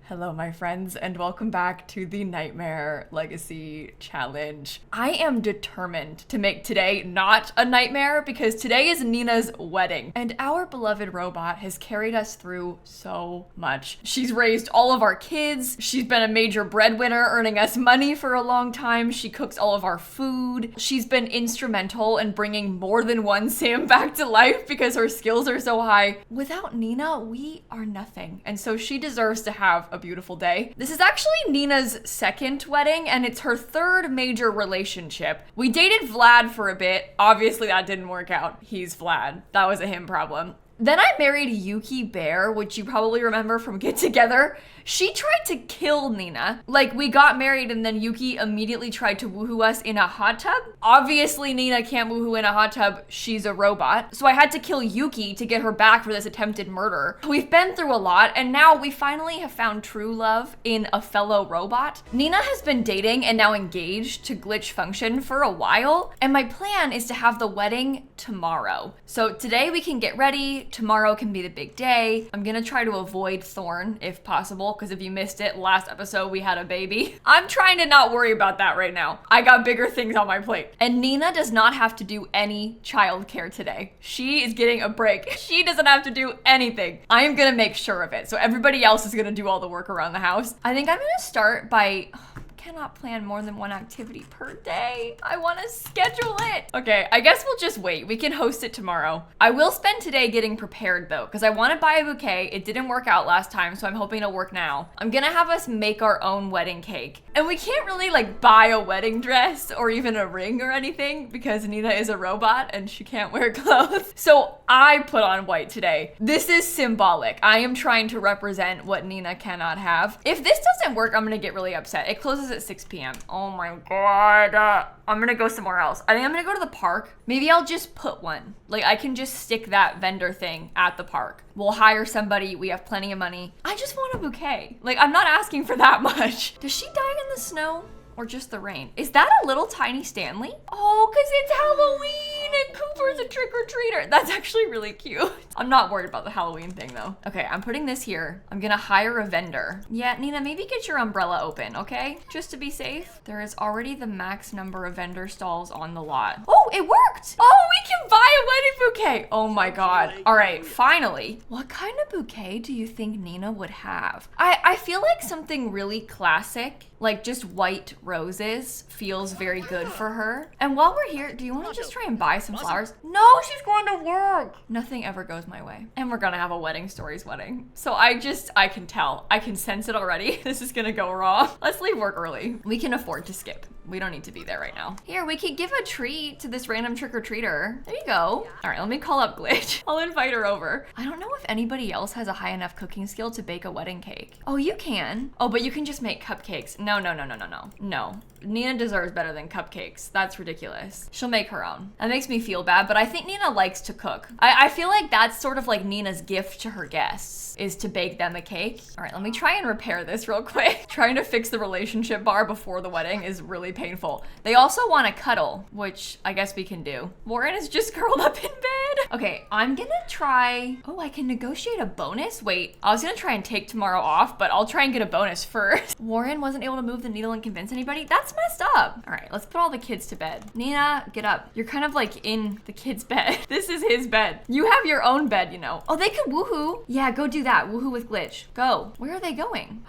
Hello, my friends, and welcome back to the Nightmare Legacy Challenge. I am determined to make today not a nightmare because today is Nina's wedding, and our beloved robot has carried us through so much. She's raised all of our kids. She's been a major breadwinner, earning us money for a long time. She cooks all of our food. She's been instrumental in bringing more than one Sam back to life because her skills are so high. Without Nina, we are nothing, and so she deserves to have a beautiful day. This is actually Nina's second wedding, and it's her third major relationship. We dated Vlad for a bit. Obviously, that didn't work out. He's Vlad. That was a him problem. Then I married Yuki Bear, which you probably remember from Get Together. She tried to kill Nina. Like, we got married and then Yuki immediately tried to woohoo us in a hot tub. Obviously, Nina can't woohoo in a hot tub. She's a robot. So I had to kill Yuki to get her back for this attempted murder. We've been through a lot, and now we finally have found true love in a fellow robot. Nina has been dating and now engaged to Glitch Function for a while, and my plan is to have the wedding tomorrow. So today we can get ready. Tomorrow can be the big day. I'm gonna try to avoid Thorne if possible, because if you missed it, last episode we had a baby. I'm trying to not worry about that right now. I got bigger things on my plate. And Nina does not have to do any childcare today. She is getting a break. She doesn't have to do anything. I am gonna make sure of it. So everybody else is gonna do all the work around the house. I think I'm gonna start by... cannot plan more than one activity per day. I want to schedule it. Okay, I guess we'll just wait. We can host it tomorrow. I will spend today getting prepared though, because I want to buy a bouquet. It didn't work out last time, so I'm hoping it'll work now. I'm gonna have us make our own wedding cake. And we can't really like buy a wedding dress or even a ring or anything because Nina is a robot and she can't wear clothes. So I put on white today. This is symbolic. I am trying to represent what Nina cannot have. If this doesn't work, I'm gonna get really upset. It closes at 6 p.m. Oh my god. I'm gonna go somewhere else. I think I'm gonna go to the park. Maybe I'll just put one. Like, I can just stick that vendor thing at the park. We'll hire somebody. We have plenty of money. I just want a bouquet. Like, I'm not asking for that much. Does she die in the snow? Or just the rain? Is that a little tiny Stanley? Oh, because it's Halloween and Cooper's a trick-or-treater. That's actually really cute. I'm not worried about the Halloween thing though. Okay, I'm putting this here. I'm gonna hire a vendor. Yeah, Nina, maybe get your umbrella open, okay? Just to be safe. There is already the max number of vendor stalls on the lot. Oh, it worked! Oh, we can buy a wedding bouquet! Oh my god. All right, finally. What kind of bouquet do you think Nina would have? I feel like something really classic, like just white roses, feels very good for her. And while we're here, do you want to just try and buy some flowers? No, she's going to work. Nothing ever goes my way. And we're gonna have a wedding stories wedding. So I can tell. I can sense it already. This is gonna go wrong. Let's leave work early. We can afford to skip. We don't need to be there right now. Here, we could give a treat to this random trick-or-treater. There you go. All right, let me call up Glitch. I'll invite her over. I don't know if anybody else has a high enough cooking skill to bake a wedding cake. Oh, you can. Oh, but you can just make cupcakes. No. No. Nina deserves better than cupcakes. That's ridiculous. She'll make her own. That makes me feel bad, but I think Nina likes to cook. I feel like that's sort of like Nina's gift to her guests, is to bake them a cake. All right, let me try and repair this real quick. Trying to fix the relationship bar before the wedding is really painful. They also want to cuddle, which I guess we can do. Warren is just curled up in bed. Okay, I'm gonna try, oh, I can negotiate a bonus? Wait, I was gonna try and take tomorrow off, but I'll try and get a bonus first. Warren wasn't able to move the needle and convince anybody? That's messed up. All right, let's put all the kids to bed. Nina, get up. You're kind of like in the kid's bed. This is his bed. You have your own bed, you know. Oh, they could woohoo. Yeah, go do that. Woohoo with Glitch. Go. Where are they going?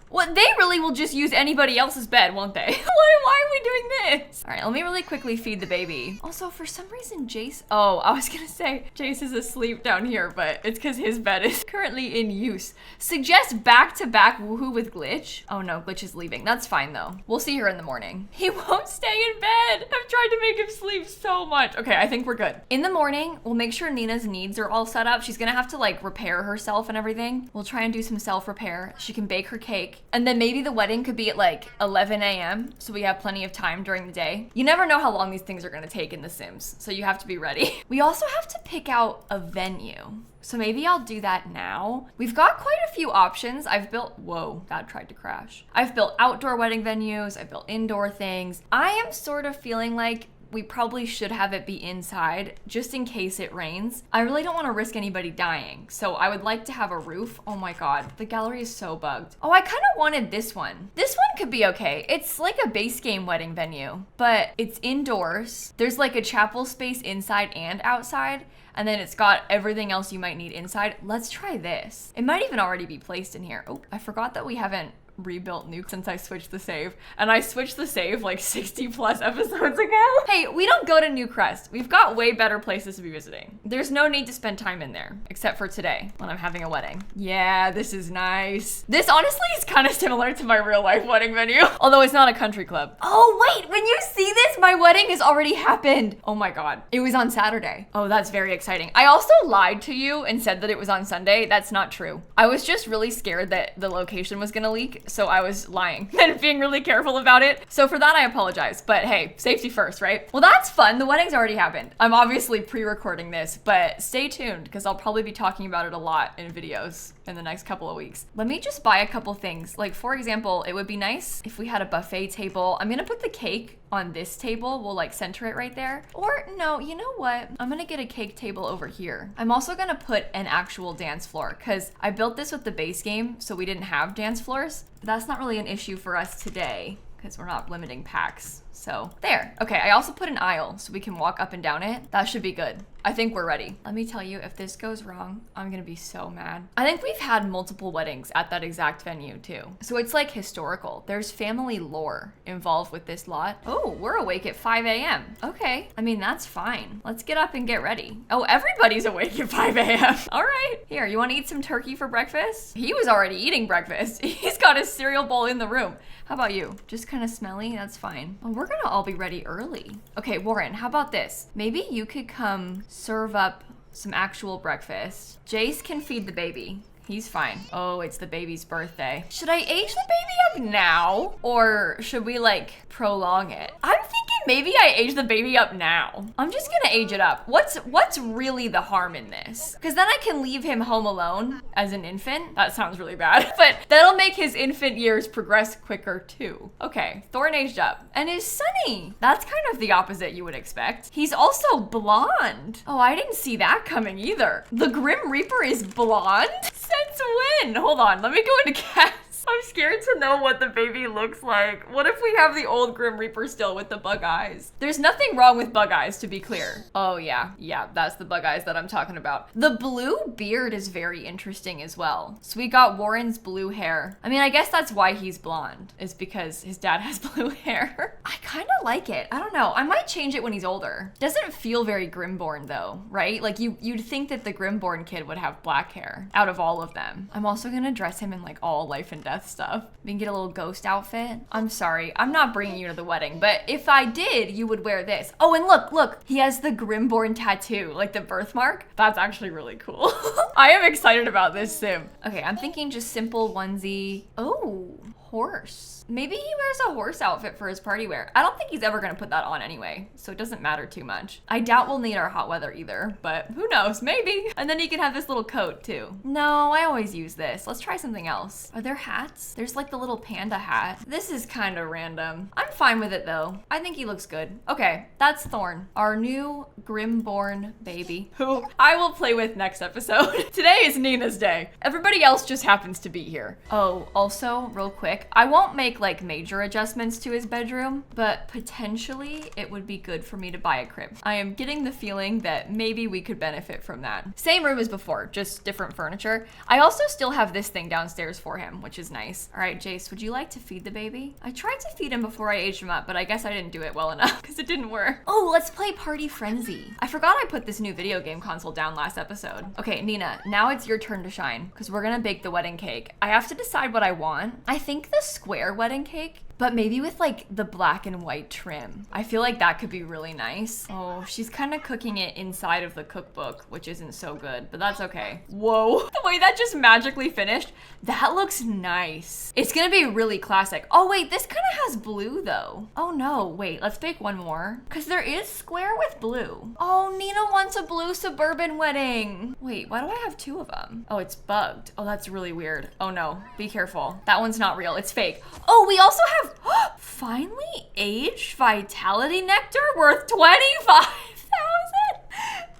Well, they really will just use anybody else's bed, won't they? Why are we doing this? All right, let me really quickly feed the baby. Also, for some reason, Jace... Oh, I was gonna say Jace is asleep down here, but it's because his bed is currently in use. Suggest back-to-back woohoo with Glitch. Oh no, Glitch is leaving. That's fine though. We'll see her in the morning. He won't stay in bed. I've tried to make him sleep so much. Okay, I think we're good. In the morning, we'll make sure Nina's needs are all set up. She's gonna have to like repair herself and everything. We'll try and do some self-repair. She can bake her cake. And then maybe the wedding could be at like 11 a.m. so we have plenty of time during the day. You never know how long these things are gonna take in The Sims, so you have to be ready. We also have to pick out a venue. So maybe I'll do that now. We've got quite a few options. I've built, whoa, that tried to crash. I've built outdoor wedding venues. I've built indoor things. I am sort of feeling like we probably should have it be inside just in case it rains. I really don't want to risk anybody dying. So I would like to have a roof. Oh my God, the gallery is so bugged. Oh, I kind of wanted this one. This one could be okay. It's like a base game wedding venue, but it's indoors. There's like a chapel space inside and outside. And then it's got everything else you might need inside. Let's try this. It might even already be placed in here. Oh, I forgot that we haven't rebuilt nuke since I switched the save. And I switched the save like 60 plus episodes ago. Hey, we don't go to New Crest. We've got way better places to be visiting. There's no need to spend time in there, except for today when I'm having a wedding. Yeah, this is nice. This honestly is kind of similar to my real life wedding venue, although it's not a country club. Oh wait, when you see this, my wedding has already happened. Oh my God, it was on Saturday. Oh, that's very exciting. I also lied to you and said that it was on Sunday. That's not true. I was just really scared that the location was gonna leak. So I was lying and being really careful about it. So for that, I apologize. But hey, safety first, right? Well, that's fun. The wedding's already happened. I'm obviously pre-recording this, but stay tuned because I'll probably be talking about it a lot in videos in the next couple of weeks. Let me just buy a couple things. Like for example, it would be nice if we had a buffet table. I'm gonna put the cake on this table. We'll like center it right there. Or no, you know what? I'm gonna get a cake table over here. I'm also gonna put an actual dance floor because I built this with the base game, so we didn't have dance floors. But that's not really an issue for us today because we're not limiting packs. So there. Okay, I also put an aisle so we can walk up and down it. That should be good. I think we're ready. Let me tell you, if this goes wrong, I'm gonna be so mad. I think we've had multiple weddings at that exact venue too. So it's like historical. There's family lore involved with this lot. Oh, we're awake at 5 a.m. Okay, I mean, that's fine. Let's get up and get ready. Oh, everybody's awake at 5 a.m. All right, here, you wanna eat some turkey for breakfast? He was already eating breakfast. He's got his cereal bowl in the room. How about you? Just kind of smelly? That's fine. Oh, we're gonna all be ready early. Okay, Warren, how about this? Maybe you could come serve up some actual breakfast. Jace can feed the baby. He's fine. Oh, it's the baby's birthday. Should I age the baby up now? Or should we like prolong it? I'm thinking maybe I age the baby up now. I'm just gonna age it up. What's really the harm in this? Because then I can leave him home alone as an infant. That sounds really bad, but that'll make his infant years progress quicker too. Okay, Thorne aged up and is Sunny. That's kind of the opposite you would expect. He's also blonde. Oh, I didn't see that coming either. The Grim Reaper is blonde? Since when? Hold on, let me go into cast. I'm scared to know what the baby looks like. What if we have the old Grim Reaper still with the bug eyes? There's nothing wrong with bug eyes, to be clear. Oh yeah, that's the bug eyes that I'm talking about. The blue beard is very interesting as well. So we got Warren's blue hair. I mean, I guess that's why he's blonde, is because his dad has blue hair. I kind of like it. I don't know. I might change it when he's older. Doesn't feel very Grimborn though, right? Like you'd think that the Grimborn kid would have black hair out of all of them. I'm also gonna dress him in like all life and death stuff. We can get a little ghost outfit. I'm sorry, I'm not bringing you to the wedding, but if I did, you would wear this. Oh, and look, he has the Grimborn tattoo, like the birthmark. That's actually really cool. I am excited about this sim. Okay, I'm thinking just simple onesie. Oh, horse. Maybe he wears a horse outfit for his party wear. I don't think he's ever gonna put that on anyway, so it doesn't matter too much. I doubt we'll need our hot weather either, but who knows, maybe. And then he can have this little coat too. No, I always use this. Let's try something else. Are there hats? There's like the little panda hat. This is kind of random. I'm fine with it though. I think he looks good. Okay, that's Thorne, our new Grimborn baby, who I will play with next episode. Today is Nina's day. Everybody else just happens to be here. Oh, also, real quick, I won't make like major adjustments to his bedroom, but potentially it would be good for me to buy a crib. I am getting the feeling that maybe we could benefit from that. Same room as before, just different furniture. I also still have this thing downstairs for him, which is nice. All right, Jace, would you like to feed the baby? I tried to feed him before I aged him up, but I guess I didn't do it well enough because it didn't work. Oh, let's play Party Frenzy. I forgot I put this new video game console down last episode. Okay, Nina, now it's your turn to shine because we're gonna bake the wedding cake. I have to decide what I want. I think the square wedding cake, but maybe with like the black and white trim. I feel like that could be really nice. Oh, she's kind of cooking it inside of the cookbook, which isn't so good, but that's okay. Whoa, the way that just magically finished, that looks nice. It's gonna be really classic. Oh wait, this kind of has blue though. Oh no, wait, let's bake one more because there is square with blue. Oh, Nina wants a blue suburban wedding. Wait, why do I have two of them? Oh, it's bugged. Oh, that's really weird. Oh no, be careful. That one's not real, it's fake. Oh, we also have Finally aged vitality nectar worth 25,000.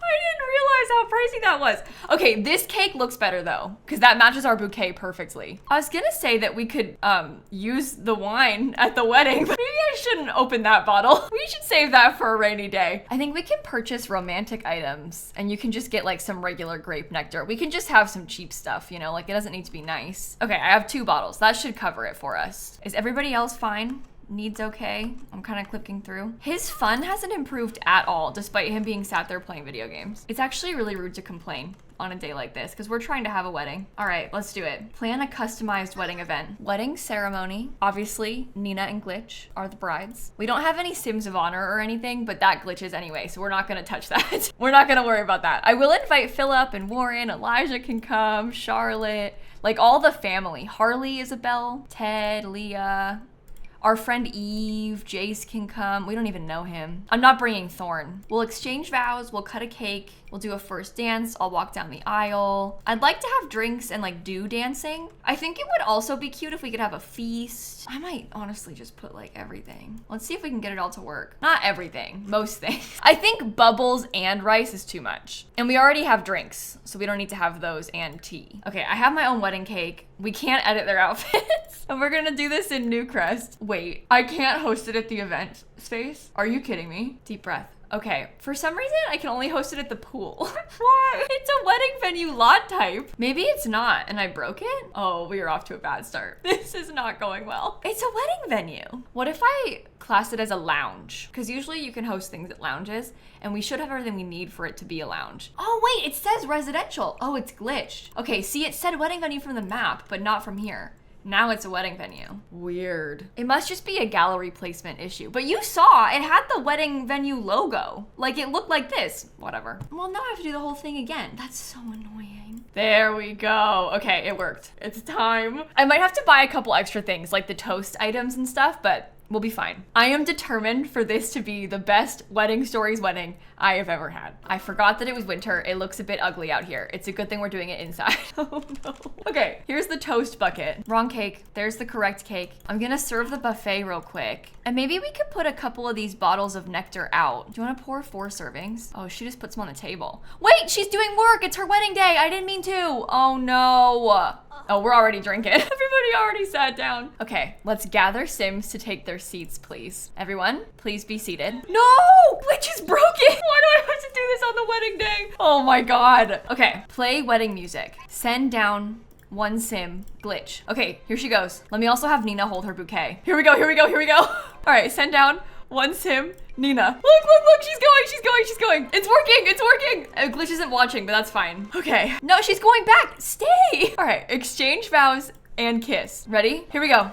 I didn't realize how pricey that was. Okay, this cake looks better though, because that matches our bouquet perfectly. I was gonna say that we could use the wine at the wedding, but maybe I shouldn't open that bottle. We should save that for a rainy day. I think we can purchase romantic items and you can just get like some regular grape nectar. We can just have some cheap stuff, you know, like it doesn't need to be nice. Okay, I have 2 bottles. That should cover it for us. Is everybody else fine? Needs okay. I'm kind of clicking through. His fun hasn't improved at all, despite him being sat there playing video games. It's actually really rude to complain on a day like this, because we're trying to have a wedding. All right, let's do it. Plan a customized wedding event. Wedding ceremony. Obviously, Nina and Glitch are the brides. We don't have any Sims of Honor or anything, but that glitches anyway, so we're not gonna touch that. We're not gonna worry about that. I will invite Philip and Warren. Elijah can come, Charlotte, like all the family. Harley, Isabel, Ted, Leah, our friend Eve, Jace can come. We don't even know him. I'm not bringing Thorne. We'll exchange vows, we'll cut a cake, we'll do a first dance, I'll walk down the aisle. I'd like to have drinks and like do dancing. I think it would also be cute if we could have a feast. I might honestly just put like everything. Let's see if we can get it all to work. Not everything, most things. I think bubbles and rice is too much. And we already have drinks, so we don't need to have those and tea. Okay, I have my own wedding cake. We can't edit their outfits. And we're gonna do this in Newcrest. Wait, I can't host it at the event space? Are you kidding me? Deep breath. Okay, for some reason, I can only host it at the pool. Why? It's a wedding venue lot type. Maybe it's not, and I broke it? Oh, we are off to a bad start. This is not going well. It's a wedding venue. What if I class it as a lounge? Because usually you can host things at lounges, and we should have everything we need for it to be a lounge. Oh wait, it says residential. Oh, it's glitched. Okay, see, it said wedding venue from the map, but not from here. Now it's a wedding venue. Weird. It must just be a gallery placement issue. But you saw, it had the wedding venue logo. Like it looked like this. Whatever. Well, now I have to do the whole thing again. That's so annoying. There we go. Okay, it worked. It's time. I might have to buy a couple extra things, like the toast items and stuff, but we'll be fine. I am determined for this to be the best wedding stories wedding I have ever had. I forgot that it was winter. It looks a bit ugly out here. It's a good thing we're doing it inside. Oh no. Okay, here's the toast bucket. Wrong cake. There's the correct cake. I'm gonna serve the buffet real quick. And maybe we could put a couple of these bottles of nectar out. Do you wanna pour 4 servings? Oh, she just puts them on the table. Wait, she's doing work. It's her wedding day. I didn't mean to. Oh no. Oh, we're already drinking. Everybody already sat down. Okay, let's gather Sims to take their seats, please. Everyone, please be seated. No! Glitch is broken! Why do I have to do this on the wedding day? Oh my god. Okay, play wedding music. Send down 1 Sim, Glitch. Okay, here she goes. Let me also have Nina hold her bouquet. Here we go, here we go, here we go. All right, send down 1 Sim, Nina. Look, she's going. It's working. Glitch isn't watching, but that's fine. Okay. No, she's going back. Stay. All right, exchange vows and kiss. Ready? Here we go.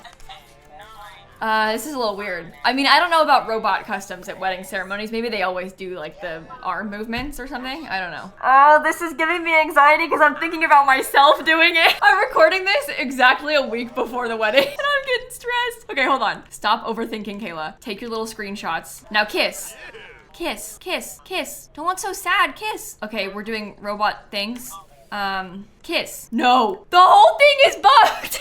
This is a little weird. I mean, I don't know about robot customs at wedding ceremonies. Maybe they always do like the arm movements or something. I don't know. Oh, this is giving me anxiety because I'm thinking about myself doing it. I'm recording this exactly a week before the wedding and I'm getting stressed. Okay, hold on. Stop overthinking, Kayla. Take your little screenshots. Now kiss. Kiss. Don't look so sad, kiss. Okay, we're doing robot things. Kiss. No. The whole thing is bugged.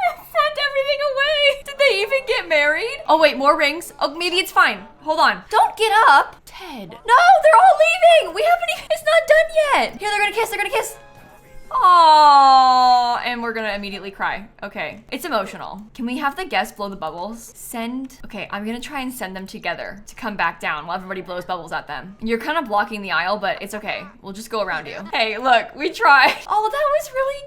Sent everything away. Did they even get married? Oh wait, more rings. Oh, maybe it's fine. Hold on. Don't get up. Ted. No, they're all leaving. We haven't even, it's not done yet. Here, they're gonna kiss. Aww, and we're gonna immediately cry. Okay, it's emotional. Can we have the guests blow the bubbles? Send, okay, I'm gonna try and send them together to come back down while everybody blows bubbles at them. You're kind of blocking the aisle, but it's okay. We'll just go around you. Hey, look, we tried. Oh, that was really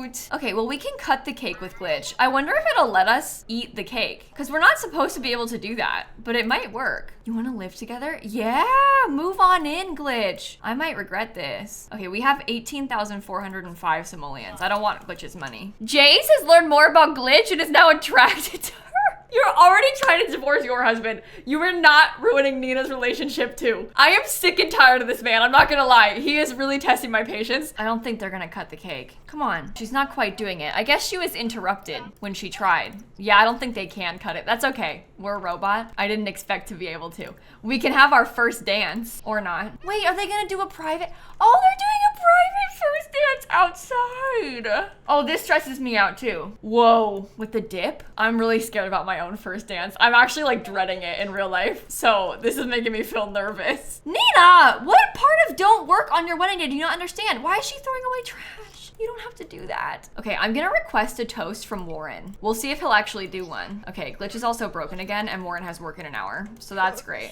cute. Okay, well, we can cut the cake with Glitch. I wonder if it'll let us eat the cake, because we're not supposed to be able to do that, but it might work. You wanna live together? Yeah, move on in, Glitch. I might regret this. Okay, we have 18,405 simoleons. I don't want Glitch's money. Jace has learned more about Glitch and is now attracted to her. You're already trying to divorce your husband. You are not ruining Nina's relationship too. I am sick and tired of this man. I'm not gonna lie. He is really testing my patience. I don't think they're gonna cut the cake. Come on. She's not quite doing it. I guess she was interrupted when she tried. Yeah, I don't think they can cut it. That's okay. We're a robot. I didn't expect to be able to. We can have our first dance or not. Wait, are they gonna do a private? Oh, they're doing a private first dance outside. Oh, this stresses me out too. Whoa, with the dip? I'm really scared about my own first dance. I'm actually like dreading it in real life. So this is making me feel nervous. Nina, what part of don't work on your wedding day do you not understand? Why is she throwing away trash? You don't have to do that. Okay, I'm gonna request a toast from Warren. We'll see if he'll actually do one. Okay, Glitch is also broken again and Warren has work in an hour. So that's great.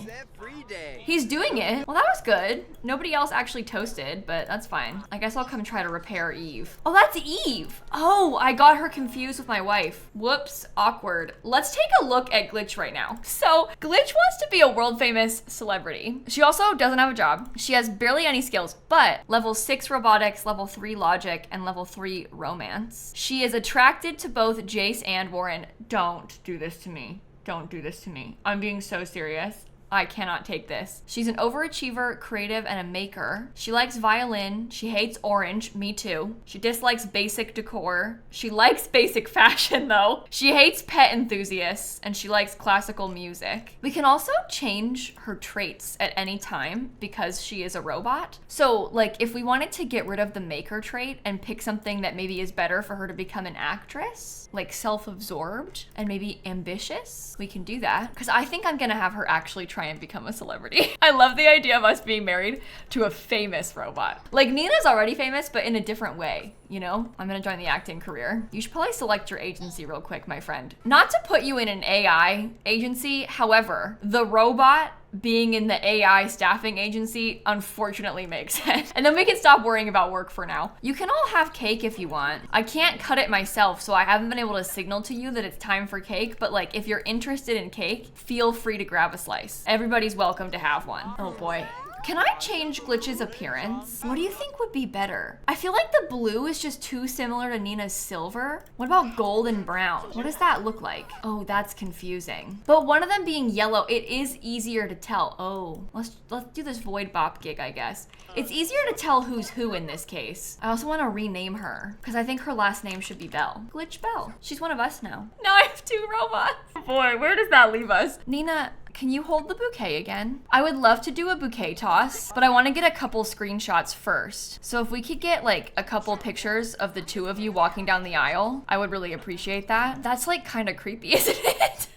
He's doing it. Well, that was good. Nobody else actually toasted, but that's fine. I guess I'll come try to repair Eve. Oh, that's Eve. Oh, I got her confused with my wife. Whoops, awkward. Let's take a look at Glitch right now. So Glitch wants to be a world famous celebrity. She also doesn't have a job. She has barely any skills, but level 6 robotics, level 3 logic, and level 3 romance. She is attracted to both Jace and Warren. Don't do this to me. Don't do this to me. I'm being so serious. I cannot take this. She's an overachiever, creative, and a maker. She likes violin. She hates orange. Me too. She dislikes basic decor. She likes basic fashion though. She hates pet enthusiasts and she likes classical music. We can also change her traits at any time because she is a robot. So like if we wanted to get rid of the maker trait and pick something that maybe is better for her to become an actress, like self-absorbed and maybe ambitious, we can do that. Because I think I'm gonna have her actually try and become a celebrity. I love the idea of us being married to a famous robot. Like Nina's already famous, but in a different way, you know? I'm gonna join the acting career. You should probably select your agency real quick, my friend. Not to put you in an AI agency, however, the robot being in the AI staffing agency unfortunately makes sense. And then we can stop worrying about work for now. You can all have cake if you want. I can't cut it myself, so I haven't been able to signal to you that it's time for cake, but like if you're interested in cake, feel free to grab a slice. Everybody's welcome to have one. Oh boy. Can I change Glitch's appearance? What do you think would be better? I feel like the blue is just too similar to Nina's silver. What about gold and brown? What does that look like? Oh, that's confusing. But one of them being yellow, it is easier to tell. Oh, let's do this void bop gig, I guess. It's easier to tell who's who in this case. I also want to rename her because I think her last name should be Belle. Glitch Belle. She's one of us now. Now I have 2 robots. Boy, where does that leave us? Nina, can you hold the bouquet again? I would love to do a bouquet toss, but I want to get a couple screenshots first. So if we could get like a couple pictures of the 2 of you walking down the aisle, I would really appreciate that. That's like kind of creepy, isn't it?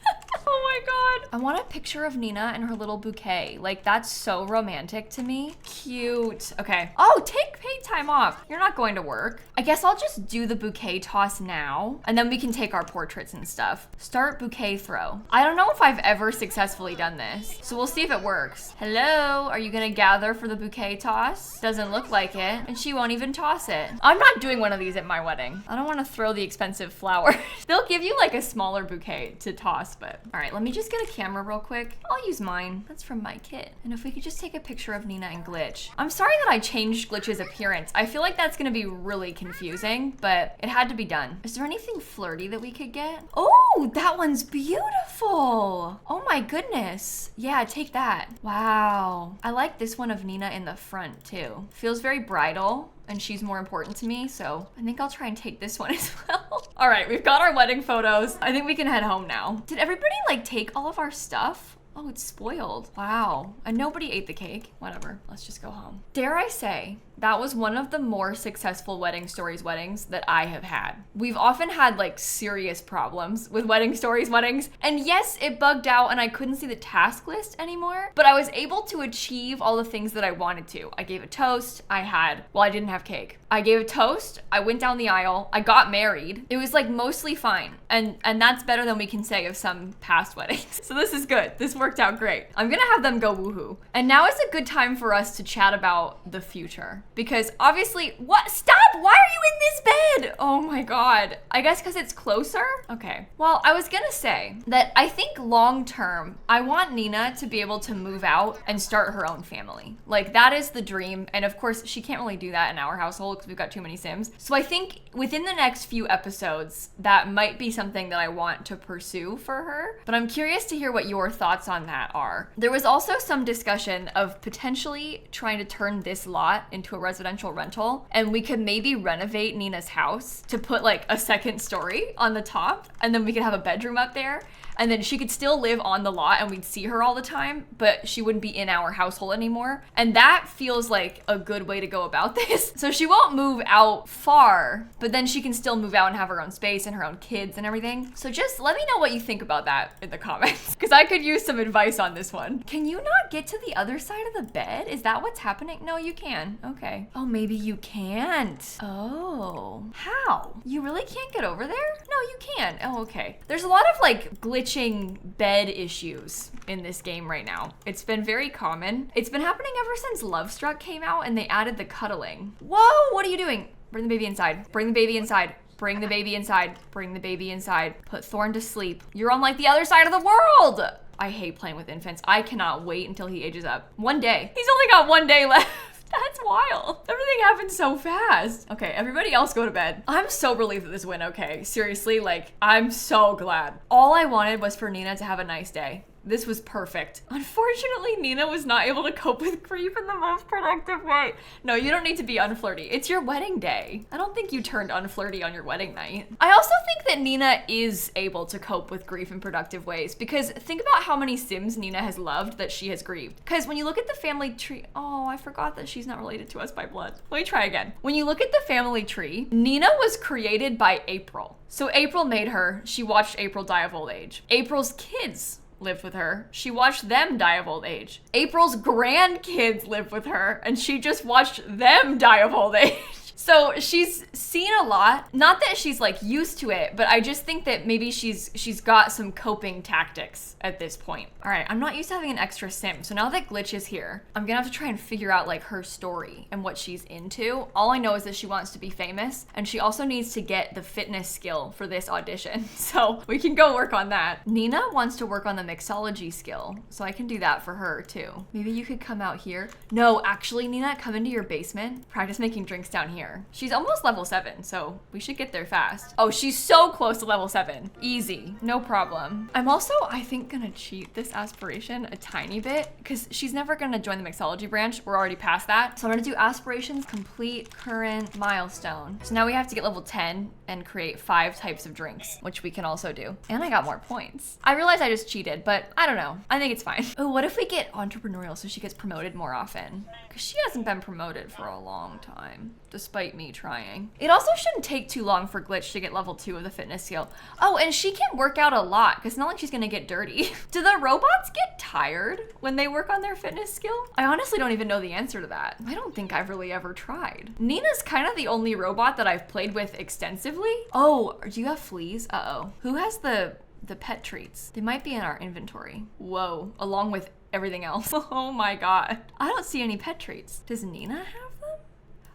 Oh my god. I want a picture of Nina and her little bouquet. Like that's so romantic to me. Cute. Okay. Oh, take paid time off. You're not going to work. I guess I'll just do the bouquet toss now and then we can take our portraits and stuff. Start bouquet throw. I don't know if I've ever successfully done this, so we'll see if it works. Hello, are you gonna gather for the bouquet toss? Doesn't look like it, and she won't even toss it. I'm not doing one of these at my wedding. I don't want to throw the expensive flowers. They'll give you like a smaller bouquet to toss, but all right, let me just get a camera real quick. I'll use mine. That's from my kit. And if we could just take a picture of Nina and Glitch. I'm sorry that I changed Glitch's appearance. I feel like that's gonna be really confusing, but it had to be done. Is there anything flirty that we could get? Oh, that one's beautiful. Oh my goodness. Yeah, take that. Wow. I like this one of Nina in the front too. Feels very bridal. And she's more important to me, so I think I'll try and take this one as well. All right, we've got our wedding photos. I think we can head home now. Did everybody like take all of our stuff? Oh, it's spoiled. Wow. And nobody ate the cake. Whatever, let's just go home. Dare I say, that was one of the more successful Wedding Stories weddings that I have had. We've often had like serious problems with Wedding Stories weddings. And yes, it bugged out and I couldn't see the task list anymore, but I was able to achieve all the things that I wanted to. I gave a toast, I didn't have cake. I gave a toast, I went down the aisle, I got married. It was like mostly fine. And that's better than we can say of some past weddings. So this is good. This worked out great. I'm gonna have them go woohoo. And now is a good time for us to chat about the future. Because obviously, stop, why are you in this bed? Oh my God. I guess because it's closer? Okay. Well, I was gonna say that I think long term, I want Nina to be able to move out and start her own family. Like that is the dream. And of course, she can't really do that in our household because we've got too many Sims. So I think within the next few episodes, that might be something that I want to pursue for her. But I'm curious to hear what your thoughts on that are. There was also some discussion of potentially trying to turn this lot into a residential rental, and we could maybe renovate Nina's house to put like a second story on the top, and then we could have a bedroom up there. and then she could still live on the lot and we'd see her all the time, but she wouldn't be in our household anymore. And that feels like a good way to go about this. So she won't move out far, but then she can still move out and have her own space and her own kids and everything. So just let me know what you think about that in the comments, because I could use some advice on this one. Can you not get to the other side of the bed? Is that what's happening? No, you can. Okay. Oh, maybe you can't. Oh, how? You really can't get over there? No, you can. Oh, okay. There's a lot of like glitching bed issues in this game right now. It's been very common. It's been happening ever since Love Struck came out and they added the cuddling. Whoa, what are you doing? Bring the baby inside. Bring the baby inside. Bring the baby inside. Bring the baby inside. Put Thorne to sleep. You're on like the other side of the world. I hate playing with infants. I cannot wait until he ages up. 1 day. He's only got 1 day left. That's wild. Everything happens so fast. Okay, everybody else go to bed. I'm so relieved that this went okay. Seriously, like, I'm so glad. All I wanted was for Nina to have a nice day. This was perfect. Unfortunately, Nina was not able to cope with grief in the most productive way. No, you don't need to be unflirty. It's your wedding day. I don't think you turned unflirty on your wedding night. I also think that Nina is able to cope with grief in productive ways, because think about how many Sims Nina has loved that she has grieved. Because when you look at the family tree, oh, I forgot that she's not related to us by blood. Let me try again. When you look at the family tree, Nina was created by April. So April made her. She watched April die of old age. April's kids lived with her. She watched them die of old age. April's grandkids lived with her, and she just watched them die of old age. So she's seen a lot. Not that she's like used to it, but I just think that maybe she's got some coping tactics at this point. All right, I'm not used to having an extra sim. So now that Glitch is here, I'm gonna have to try and figure out like her story and what she's into. All I know is that she wants to be famous, and she also needs to get the fitness skill for this audition. So we can go work on that. Nina wants to work on the mixology skill, so I can do that for her too. Maybe you could come out here. No, actually, Nina, come into your basement. Practice making drinks down here. She's almost level 7, so we should get there fast. Oh, she's so close to level 7. Easy, no problem. I'm also, I think, gonna cheat this aspiration a tiny bit, because she's never gonna join the mixology branch. We're already past that. So I'm gonna do aspirations, complete current milestone. So now we have to get level 10 and create 5 types of drinks, which we can also do. And I got more points. I realize I just cheated, but I don't know. I think it's fine. Oh, what if we get entrepreneurial so she gets promoted more often? Because she hasn't been promoted for a long time, despite me trying. It also shouldn't take too long for Glitch to get level 2 of the fitness skill. Oh, and she can work out a lot, because it's not like she's gonna get dirty. Do the robots get tired when they work on their fitness skill? I honestly don't even know the answer to that. I don't think I've really ever tried. Nina's kind of the only robot that I've played with extensively. Oh, do you have fleas? Uh-oh. Who has the pet treats? They might be in our inventory. Whoa, along with everything else. Oh my God. I don't see any pet treats. Does Nina have them?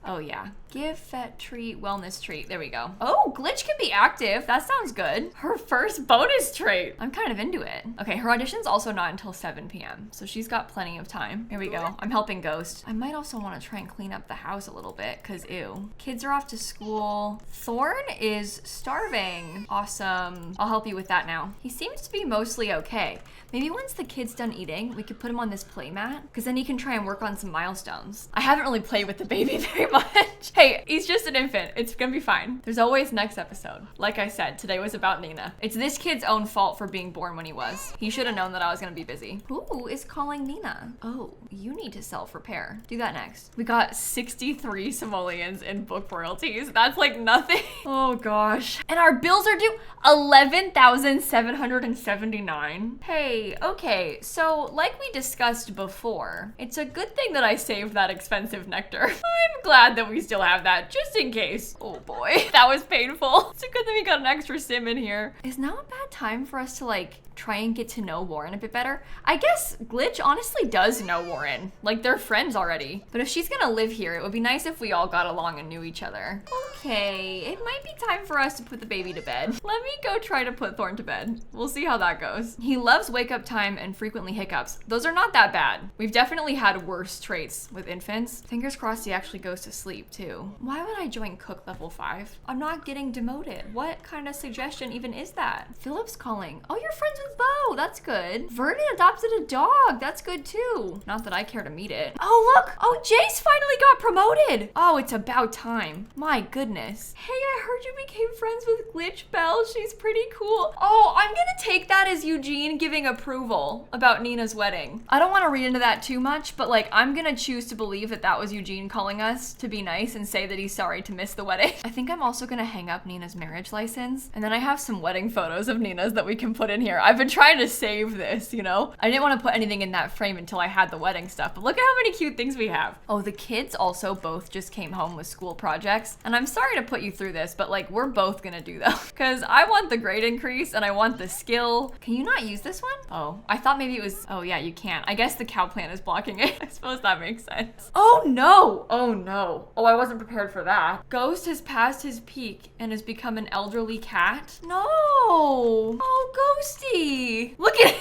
Oh yeah. Give pet treat, wellness treat. There we go. Oh, Glitch can be active. That sounds good. Her first bonus trait. I'm kind of into it. Okay, her audition's also not until 7 p.m. So she's got plenty of time. Here we go. I'm helping Ghost. I might also want to try and clean up the house a little bit, because ew. Kids are off to school. Thorne is starving. Awesome. I'll help you with that now. He seems to be mostly okay. Maybe once the kid's done eating, we could put him on this play mat, because then he can try and work on some milestones. I haven't really played with the baby very much. Hey, he's just an infant. It's gonna be fine. There's always next episode. Like I said, today was about Nina. It's this kid's own fault for being born when he was. He should have known that I was gonna be busy. Who is calling Nina? Oh, you need to self-repair. Do that next. We got 63 simoleons in book royalties. That's like nothing. Oh gosh. And our bills are due 11,779. Hey, okay. So like we discussed before, it's a good thing that I saved that expensive nectar. I'm glad that we still have that, just in case. Oh boy, that was painful. It's a good thing we got an extra sim in here. Is now a bad time for us to like try and get to know Warren a bit better? I guess Glitch honestly does know Warren. Like, they're friends already. But if she's gonna live here, it would be nice if we all got along and knew each other. Okay, it might be time for us to put the baby to bed. Let me go try to put Thorne to bed. We'll see how that goes. He loves wake up time and frequently hiccups. Those are not that bad. We've definitely had worse traits with infants. Fingers crossed he actually goes to sleep too. Why would I join Cook level 5? I'm not getting demoted. What kind of suggestion even is that? Philip's calling. Oh, you're friends with his bow. That's good. Vernon adopted a dog. That's good too. Not that I care to meet it. Oh, look. Oh, Jace finally got promoted. Oh, it's about time. My goodness. Hey, I heard you became friends with Glitch Belle. She's pretty cool. Oh, I'm gonna take that as Eugene giving approval about Nina's wedding. I don't want to read into that too much, but like, I'm gonna choose to believe that that was Eugene calling us to be nice and say that he's sorry to miss the wedding. I think I'm also gonna hang up Nina's marriage license. And then I have some wedding photos of Nina's that we can put in here. I've been trying to save this, you know? I didn't want to put anything in that frame until I had the wedding stuff, but look at how many cute things we have. Oh, the kids also both just came home with school projects. And I'm sorry to put you through this, but like, we're both gonna do them because I want the grade increase and I want the skill. Can you not use this one? Oh, I thought maybe it was, oh yeah, you can't. I guess the cow plant is blocking it. I suppose that makes sense. Oh no, oh no. Oh, I wasn't prepared for that. Ghost has passed his peak and has become an elderly cat. No. Oh, Ghosty. Look at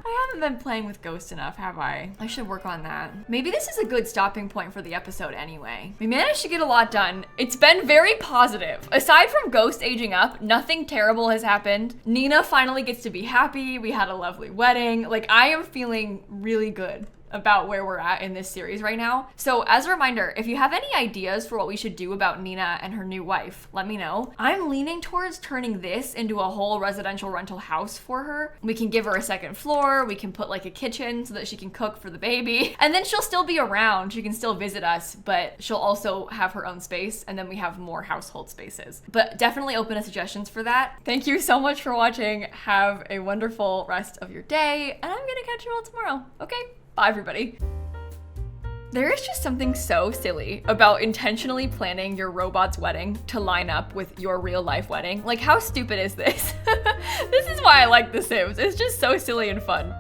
I haven't been playing with Ghost enough, have I? I should work on that. Maybe this is a good stopping point for the episode anyway. We managed to get a lot done. It's been very positive. Aside from Ghost aging up, nothing terrible has happened. Nina finally gets to be happy. We had a lovely wedding. Like, I am feeling really good about where we're at in this series right now. So as a reminder, if you have any ideas for what we should do about Nina and her new wife, let me know. I'm leaning towards turning this into a whole residential rental house for her. We can give her a second floor. We can put like a kitchen so that she can cook for the baby. And then she'll still be around. She can still visit us, but she'll also have her own space. And then we have more household spaces. But definitely open to suggestions for that. Thank you so much for watching. Have a wonderful rest of your day. And I'm gonna catch you all tomorrow. Okay? Bye, everybody. There is just something so silly about intentionally planning your robot's wedding to line up with your real life wedding. Like, how stupid is this? This is why I like The Sims. It's just so silly and fun.